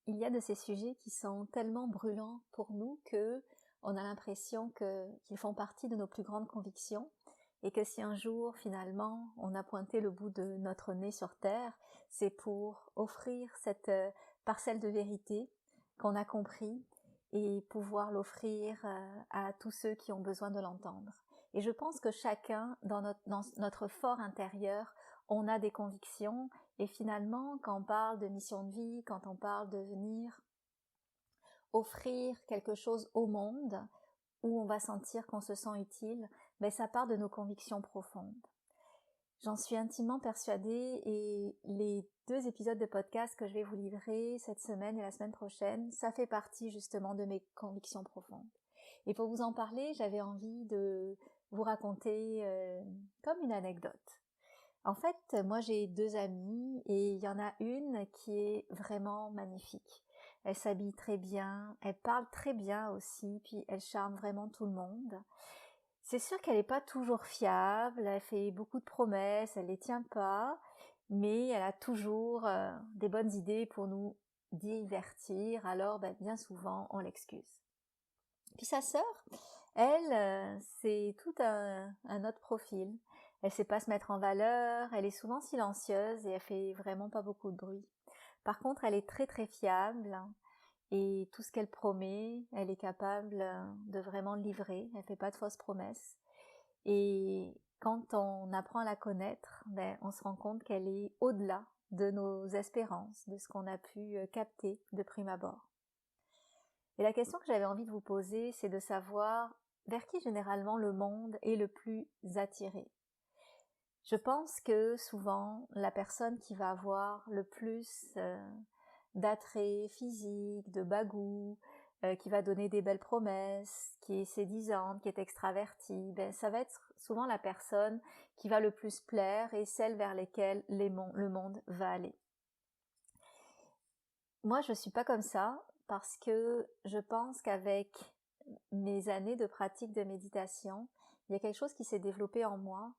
Il y a de ces sujets qui sont tellement brûlants pour nous que on a l'impression qu'ils font partie de nos plus grandes convictions et que si un jour finalement on a pointé le bout de notre nez sur terre, c'est pour offrir cette parcelle de vérité qu'on a compris et pouvoir l'offrir à tous ceux qui ont besoin de l'entendre. Et je pense que chacun, dans notre fort intérieur, on a des convictions, et finalement, quand on parle de mission de vie, quand on parle de venir offrir quelque chose au monde, où on va sentir qu'on se sent utile, ben ça part de nos convictions profondes. J'en suis intimement persuadée, et les 2 épisodes de podcast que je vais vous livrer cette semaine et la semaine prochaine, ça fait partie justement de mes convictions profondes. Et pour vous en parler, j'avais envie de vous raconter comme une anecdote. En fait, moi j'ai 2 amies et il y en a une qui est vraiment magnifique. Elle s'habille très bien, elle parle très bien aussi, puis elle charme vraiment tout le monde. C'est sûr qu'elle n'est pas toujours fiable, elle fait beaucoup de promesses, elle les tient pas, mais elle a toujours des bonnes idées pour nous divertir, alors bien souvent on l'excuse. Puis sa sœur, elle, c'est tout un autre profil. Elle sait pas se mettre en valeur, elle est souvent silencieuse et elle fait vraiment pas beaucoup de bruit. Par contre, elle est très très fiable et tout ce qu'elle promet, elle est capable de vraiment le livrer. Elle fait pas de fausses promesses. Et quand on apprend à la connaître, on se rend compte qu'elle est au-delà de nos espérances, de ce qu'on a pu capter de prime abord. Et la question que j'avais envie de vous poser, c'est de savoir vers qui généralement le monde est le plus attiré. Je pense que souvent, la personne qui va avoir le plus d'attrait physique, de bagou, qui va donner des belles promesses, qui est séduisante, qui est extravertie, ça va être souvent la personne qui va le plus plaire et celle vers lesquelles le monde va aller. Moi, je suis pas comme ça parce que je pense qu'avec mes années de pratique de méditation, il y a quelque chose qui s'est développé en moi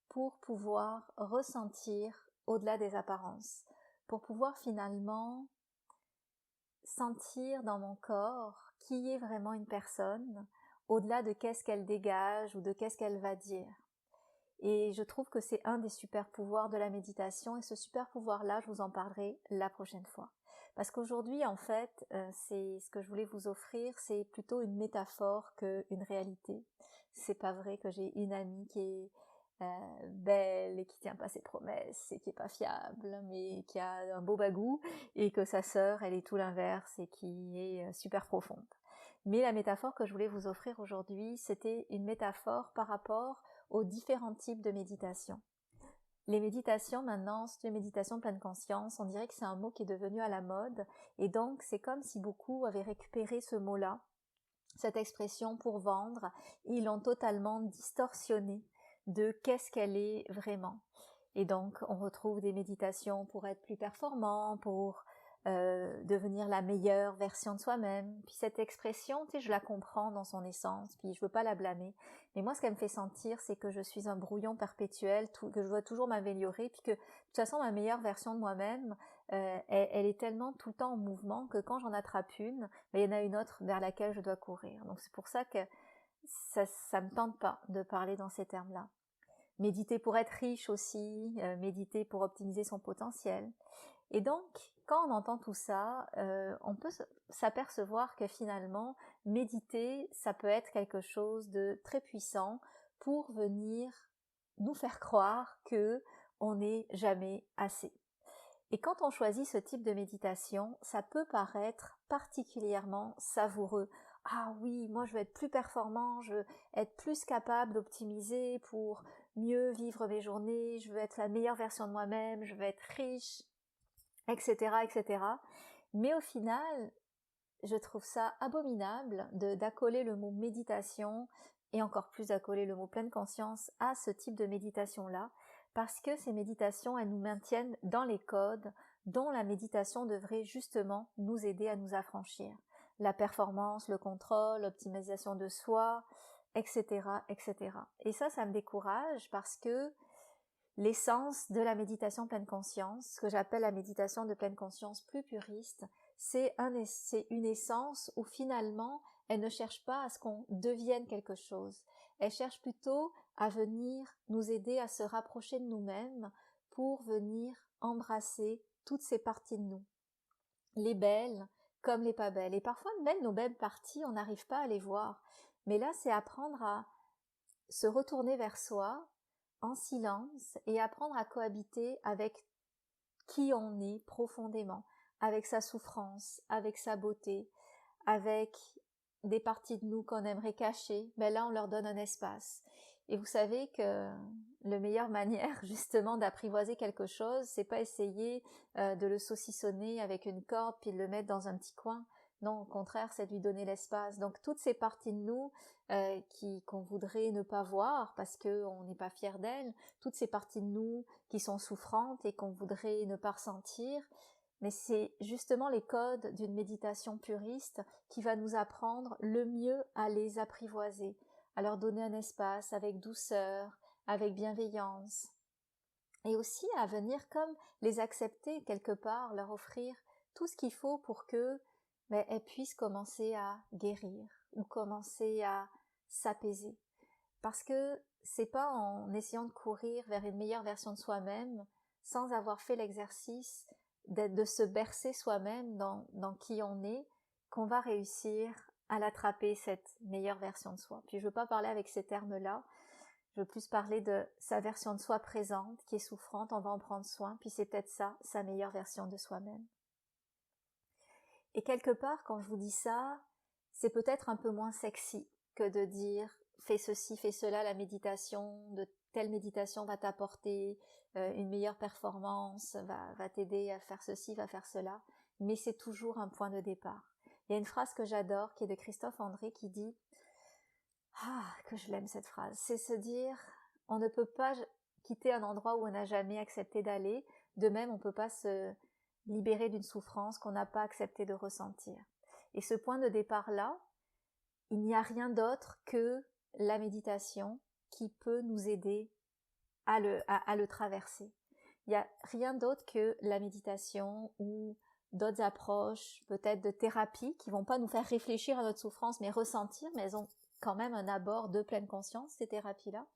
pour pouvoir ressentir au-delà des apparences, pour pouvoir finalement sentir dans mon corps qui est vraiment une personne, au-delà de qu'est-ce qu'elle dégage ou de qu'est-ce qu'elle va dire. Et je trouve que c'est un des super pouvoirs de la méditation, et ce super pouvoir-là, je vous en parlerai la prochaine fois. Parce qu'aujourd'hui, en fait, c'est ce que je voulais vous offrir, c'est plutôt une métaphore qu'une réalité. C'est pas vrai que j'ai une amie qui est belle et qui tient pas ses promesses et qui est pas fiable, mais qui a un beau bagou, et que sa sœur, elle est tout l'inverse et qui est super profonde. Mais la métaphore que je voulais vous offrir aujourd'hui, c'était une métaphore par rapport aux différents types de méditation. Les méditations maintenant, c'est une méditation de pleine conscience, on dirait que c'est un mot qui est devenu à la mode, et donc c'est comme si beaucoup avaient récupéré ce mot-là, cette expression pour vendre, et ils l'ont totalement distorsionné de qu'est-ce qu'elle est vraiment. Et donc on retrouve des méditations pour être plus performant, pour devenir la meilleure version de soi-même. Puis cette expression, tu sais, je la comprends dans son essence, puis je veux pas la blâmer. Mais moi, ce qu'elle me fait sentir, c'est que je suis un brouillon perpétuel, que je dois toujours m'améliorer, puis que de toute façon, ma meilleure version de moi-même, elle est tellement tout le temps en mouvement que quand j'en attrape une, il y en a une autre vers laquelle je dois courir. Donc c'est pour ça que ça me tente pas de parler dans ces termes-là. Méditer pour être riche aussi, méditer pour optimiser son potentiel. Et donc, quand on entend tout ça, on peut s'apercevoir que finalement, méditer, ça peut être quelque chose de très puissant pour venir nous faire croire que on n'est jamais assez. Et quand on choisit ce type de méditation, ça peut paraître particulièrement savoureux. Ah oui, moi je veux être plus performant, je veux être plus capable d'optimiser pour mieux vivre mes journées, je veux être la meilleure version de moi-même, je veux être riche, etc., etc. Mais au final, je trouve ça abominable d'accoler le mot méditation, et encore plus d'accoler le mot pleine conscience à ce type de méditation-là, parce que ces méditations, elles nous maintiennent dans les codes dont la méditation devrait justement nous aider à nous affranchir. La performance, le contrôle, l'optimisation de soi, etc., etc. Et ça me décourage parce que l'essence de la méditation pleine conscience, ce que j'appelle la méditation de pleine conscience plus puriste, c'est une essence où finalement, elle ne cherche pas à ce qu'on devienne quelque chose. Elle cherche plutôt à venir nous aider à se rapprocher de nous-mêmes pour venir embrasser toutes ces parties de nous. Les belles comme les pas belles. Et parfois, même nos belles parties, on n'arrive pas à les voir. Mais là, c'est apprendre à se retourner vers soi en silence et apprendre à cohabiter avec qui on est profondément, avec sa souffrance, avec sa beauté, avec des parties de nous qu'on aimerait cacher, mais là on leur donne un espace. Et vous savez que la meilleure manière justement d'apprivoiser quelque chose, c'est pas essayer de le saucissonner avec une corde puis de le mettre dans un petit coin. Non, au contraire, c'est de lui donner l'espace. Donc toutes ces parties de nous qu'on voudrait ne pas voir parce qu'on n'est pas fier d'elles, toutes ces parties de nous qui sont souffrantes et qu'on voudrait ne pas ressentir, mais c'est justement les codes d'une méditation puriste qui va nous apprendre le mieux à les apprivoiser, à leur donner un espace avec douceur, avec bienveillance, et aussi à venir comme les accepter quelque part, leur offrir tout ce qu'il faut pour que elles puissent commencer à guérir ou commencer à s'apaiser. Parce que c'est pas en essayant de courir vers une meilleure version de soi-même, sans avoir fait l'exercice de se bercer soi-même dans qui on est, qu'on va réussir à l'attraper, cette meilleure version de soi. Puis je veux pas parler avec ces termes-là, je veux plus parler de sa version de soi présente, qui est souffrante, on va en prendre soin, puis c'est peut-être ça, sa meilleure version de soi-même. Et quelque part, quand je vous dis ça, c'est peut-être un peu moins sexy que de dire fais ceci, fais cela, la méditation, de telle méditation va t'apporter une meilleure performance, va t'aider à faire ceci, va faire cela, mais c'est toujours un point de départ. Il y a une phrase que j'adore qui est de Christophe André qui dit que je l'aime cette phrase, c'est se dire on ne peut pas quitter un endroit où on n'a jamais accepté d'aller, de même on ne peut pas se libérer d'une souffrance qu'on n'a pas accepté de ressentir. Et ce point de départ-là, il n'y a rien d'autre que la méditation qui peut nous aider à le traverser. Il n'y a rien d'autre que la méditation ou d'autres approches, peut-être de thérapie, qui vont pas nous faire réfléchir à notre souffrance, mais ressentir, mais elles ont quand même un abord de pleine conscience, ces thérapies-là.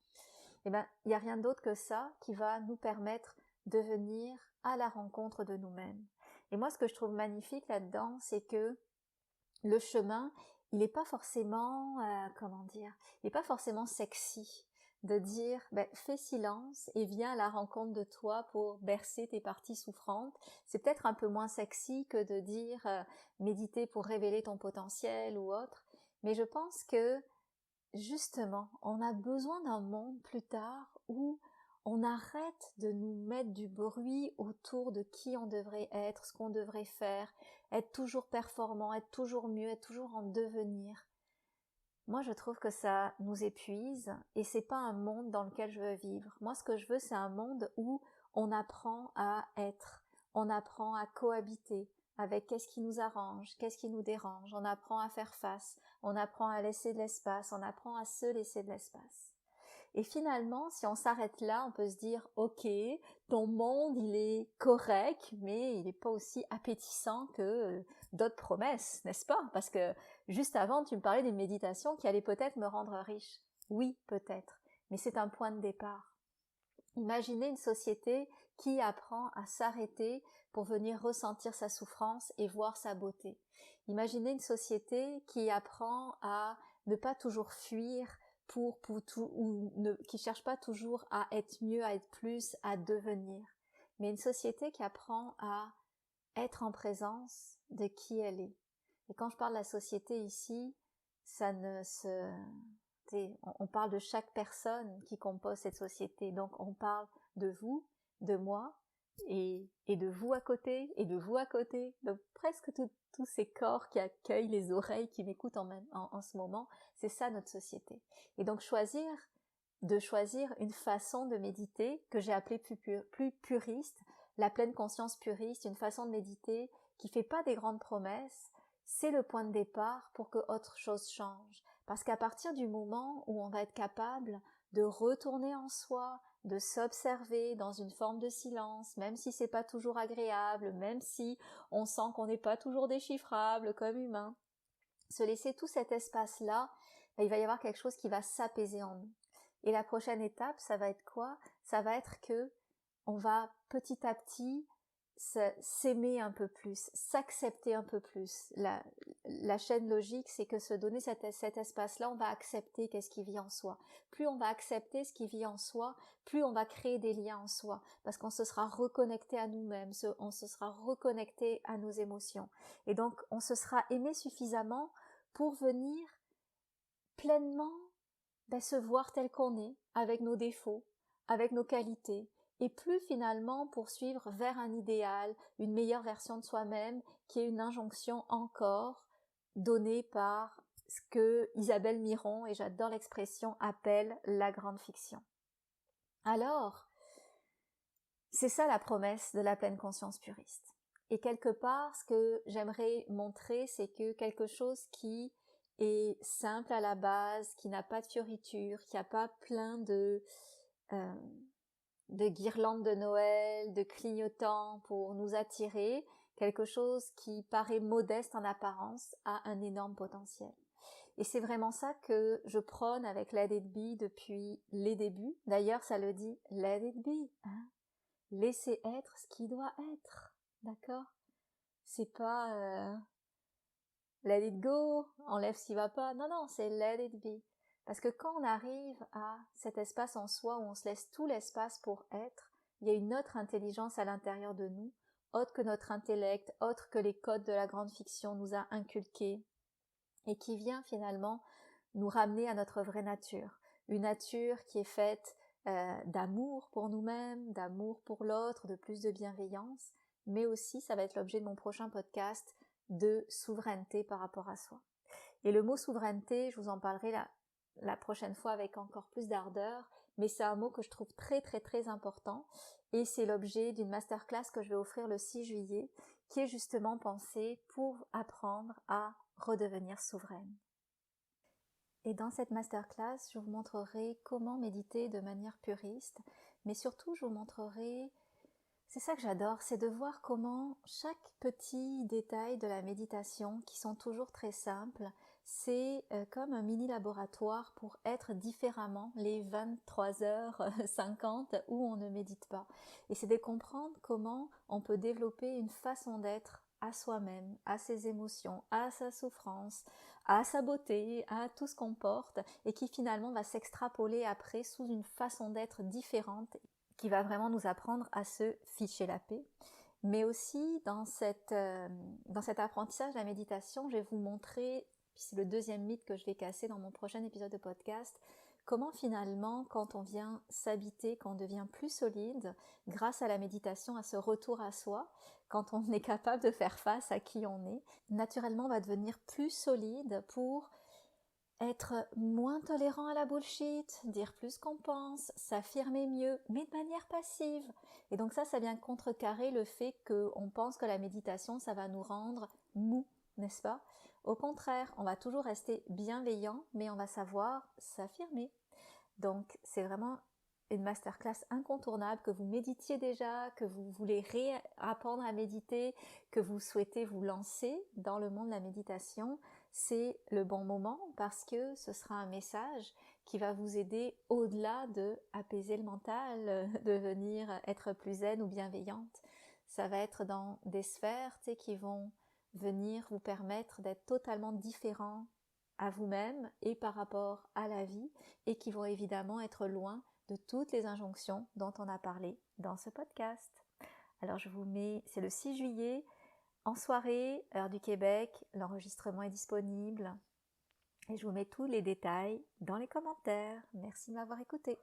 Il n'y a rien d'autre que ça qui va nous permettre de venir à la rencontre de nous-mêmes. Et moi, ce que je trouve magnifique là-dedans, c'est que le chemin, il n'est pas forcément, il n'est pas forcément sexy de dire, fais silence et viens à la rencontre de toi pour bercer tes parties souffrantes. C'est peut-être un peu moins sexy que de dire, méditer pour révéler ton potentiel ou autre. Mais je pense que, justement, on a besoin d'un monde plus tard où on arrête de nous mettre du bruit autour de qui on devrait être, ce qu'on devrait faire, être toujours performant, être toujours mieux, être toujours en devenir. Moi, je trouve que ça nous épuise et c'est pas un monde dans lequel je veux vivre. Moi, ce que je veux, c'est un monde où on apprend à être, on apprend à cohabiter avec qu'est-ce qui nous arrange, qu'est-ce qui nous dérange, on apprend à faire face, on apprend à laisser de l'espace, on apprend à se laisser de l'espace. Et finalement, si on s'arrête là, on peut se dire, ok, ton monde, il est correct, mais il n'est pas aussi appétissant que d'autres promesses, n'est-ce pas? Parce que juste avant, tu me parlais d'une méditation qui allait peut-être me rendre riche. Oui, peut-être, mais c'est un point de départ. Imaginez une société qui apprend à s'arrêter pour venir ressentir sa souffrance et voir sa beauté. Imaginez une société qui apprend à ne pas toujours fuir qui cherche pas toujours à être mieux, à être plus, à devenir, mais une société qui apprend à être en présence de qui elle est. Et quand je parle de la société ici, on parle de chaque personne qui compose cette société, donc on parle de vous, de moi, et de vous à côté, et de vous à côté, donc presque tous ces corps qui accueillent les oreilles qui m'écoutent en ce moment, c'est ça notre société. Et donc choisir une façon de méditer que j'ai appelée plus puriste, la pleine conscience puriste, une façon de méditer qui fait pas des grandes promesses, c'est le point de départ pour que autre chose change. Parce qu'à partir du moment où on va être capable de retourner en soi, de s'observer dans une forme de silence, même si c'est pas toujours agréable, même si on sent qu'on n'est pas toujours déchiffrable comme humain. Se laisser tout cet espace-là, il va y avoir quelque chose qui va s'apaiser en nous. Et la prochaine étape, ça va être quoi? Ça va être que on va petit à petit s'aimer un peu plus, s'accepter un peu plus. La chaîne logique, c'est que se donner cet espace-là, on va accepter qu'est-ce qui vit en soi. Plus on va accepter ce qui vit en soi, plus on va créer des liens en soi, parce qu'on se sera reconnecté à nous-mêmes, on se sera reconnecté à nos émotions. Et donc, on se sera aimé suffisamment pour venir pleinement se voir tel qu'on est, avec nos défauts, avec nos qualités, et plus finalement poursuivre vers un idéal, une meilleure version de soi-même, qui est une injonction encore donnée par ce que Isabelle Miron, et j'adore l'expression, appelle la grande fiction. Alors, c'est ça la promesse de la pleine conscience puriste. Et quelque part, ce que j'aimerais montrer, c'est que quelque chose qui est simple à la base, qui n'a pas de fioritures, qui n'a pas plein de guirlandes de Noël, de clignotants pour nous attirer, quelque chose qui paraît modeste en apparence a un énorme potentiel. Et c'est vraiment ça que je prône avec Let It Be depuis les débuts. D'ailleurs, ça le dit, Let It Be, hein? Laissez être ce qui doit être, d'accord? C'est pas let it go, enlève ce qui va pas. Non, non, c'est let it be. Parce que quand on arrive à cet espace en soi où on se laisse tout l'espace pour être, il y a une autre intelligence à l'intérieur de nous, autre que notre intellect, autre que les codes de la grande fiction nous a inculqués, et qui vient finalement nous ramener à notre vraie nature. Une nature qui est faite d'amour pour nous-mêmes, d'amour pour l'autre, de plus de bienveillance, mais aussi, ça va être l'objet de mon prochain podcast, de souveraineté par rapport à soi. Et le mot souveraineté, je vous en parlerai la prochaine fois avec encore plus d'ardeur, mais c'est un mot que je trouve très très très important, et c'est l'objet d'une masterclass que je vais offrir le 6 juillet, qui est justement pensée pour apprendre à redevenir souveraine. Et dans cette masterclass, je vous montrerai comment méditer de manière puriste, mais surtout je vous montrerai, c'est ça que j'adore, c'est de voir comment chaque petit détail de la méditation, qui sont toujours très simples, c'est comme un mini laboratoire pour être différemment les 23h50 où on ne médite pas. Et c'est de comprendre comment on peut développer une façon d'être à soi-même, à ses émotions, à sa souffrance, à sa beauté, à tout ce qu'on porte, et qui finalement va s'extrapoler après sous une façon d'être différente, qui va vraiment nous apprendre à se ficher la paix. Mais aussi dans cet apprentissage de la méditation, je vais vous montrer, puis c'est le deuxième mythe que je vais casser dans mon prochain épisode de podcast, comment finalement, quand on vient s'habiter, quand on devient plus solide, grâce à la méditation, à ce retour à soi, quand on est capable de faire face à qui on est, naturellement on va devenir plus solide pour être moins tolérant à la bullshit, dire plus qu'on pense, s'affirmer mieux, mais de manière passive. Et donc ça vient contrecarrer le fait qu'on pense que la méditation, ça va nous rendre mou, n'est-ce pas? Au contraire, on va toujours rester bienveillant, mais on va savoir s'affirmer. Donc c'est vraiment une masterclass incontournable, que vous méditiez déjà, que vous voulez réapprendre à méditer, que vous souhaitez vous lancer dans le monde de la méditation. C'est le bon moment parce que ce sera un message qui va vous aider au-delà de apaiser le mental, devenir être plus zen ou bienveillante. Ça va être dans des sphères qui vont venir vous permettre d'être totalement différent à vous-même et par rapport à la vie, et qui vont évidemment être loin de toutes les injonctions dont on a parlé dans ce podcast. Alors je vous mets, c'est le 6 juillet, en soirée, heure du Québec, l'enregistrement est disponible et je vous mets tous les détails dans les commentaires. Merci de m'avoir écouté.